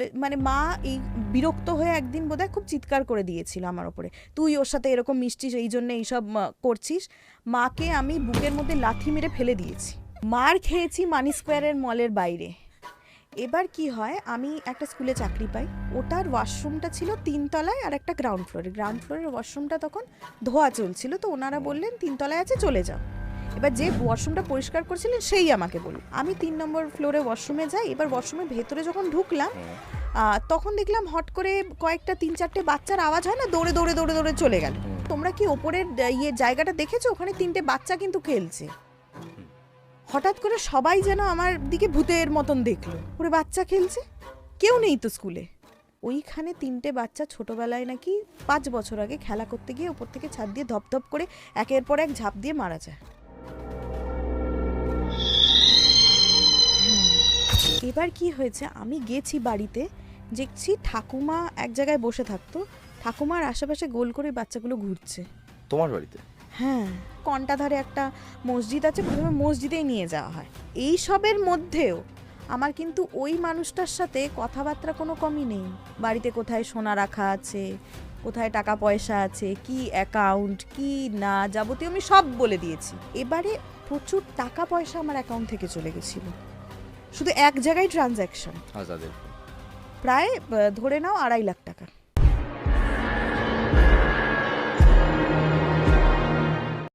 বলে মানে মা এই বিরক্ত হয়ে একদিন বোধহয় খুব চিৎকার করে দিয়েছিল আমার ওপরে, তুই ওর সাথে এরকম মিশছিস এই জন্য এইসব করছিস। মাকে আমি বুকের মধ্যে লাথি মেরে ফেলে দিয়েছি। মার খেয়েছি মানি স্কোয়ারের মলের বাইরে। এবার কি হয়, আমি একটা স্কুলে চাকরি পাই, ওটার ওয়াশরুমটা ছিল 3 তলায় আর একটা গ্রাউন্ড ফ্লোরের ওয়াশরুমটা তখন ধোয়া চলছিল, তো ওনারা বললেন 3 তলায় আছে চলে যাও। এবার যে ওয়াশরুমটা পরিষ্কার করছিলেন সেই আমাকে বলল। আমি 3 নম্বর ফ্লোরে ওয়াশরুমে যাই। এবার ওয়াশরুমের ভেতরে যখন ঢুকলাম তখন দেখলাম হট করে কয়েকটা 3-4টে বাচ্চার আওয়াজ হয় না, দৌড়ে দৌড়ে দৌড়ে দৌড়ে চলে গেল। তোমরা কি ওপরের জায়গাটা দেখেছো? ওখানে 3টে বাচ্চা কিন্তু খেলছে। হঠাৎ করে সবাই যেন আমার দিকে ভূতের মতন দেখলো, ওরে বাচ্চা খেলছে, কেউ নেই তো স্কুলে। ওইখানে 3টে বাচ্চা ছোটবেলায় নাকি 5 বছর আগে খেলা করতে গিয়ে ওপর থেকে ছাদ দিয়ে ধপধপ করে একের পর এক ঝাঁপ দিয়ে মারা যায়। এবার কি হয়েছে, আমি গেছি বাড়িতে, দেখছি ঠাকুমা এক জায়গায় বসে থাকতো, ঠাকুমার আশেপাশে গোল করে বাচ্চাগুলো ঘুরছে। তোমার বাড়িতে? হ্যাঁ, কন্টাধারে একটা মসজিদ আছে, প্রথমে মসজিদেই নিয়ে যাওয়া হয়। এই সবের মধ্যেও আমার কিন্তু ওই মানুষটার সাথে কথাবার্তা কোনো কমই নেই। বাড়িতে কোথায় সোনা রাখা আছে, কোথায় টাকা পয়সা আছে, কি অ্যাকাউন্ট কি না যাবতীয় আমি সব বলে দিয়েছি। এবারে প্রচুর টাকা পয়সা আমার অ্যাকাউন্ট থেকে চলে গেছিল, শুধু এক জায়গায় ট্রানজ্যাকশন আজাদের প্রায় ধরে নাও 2.5 লাখ টাকা।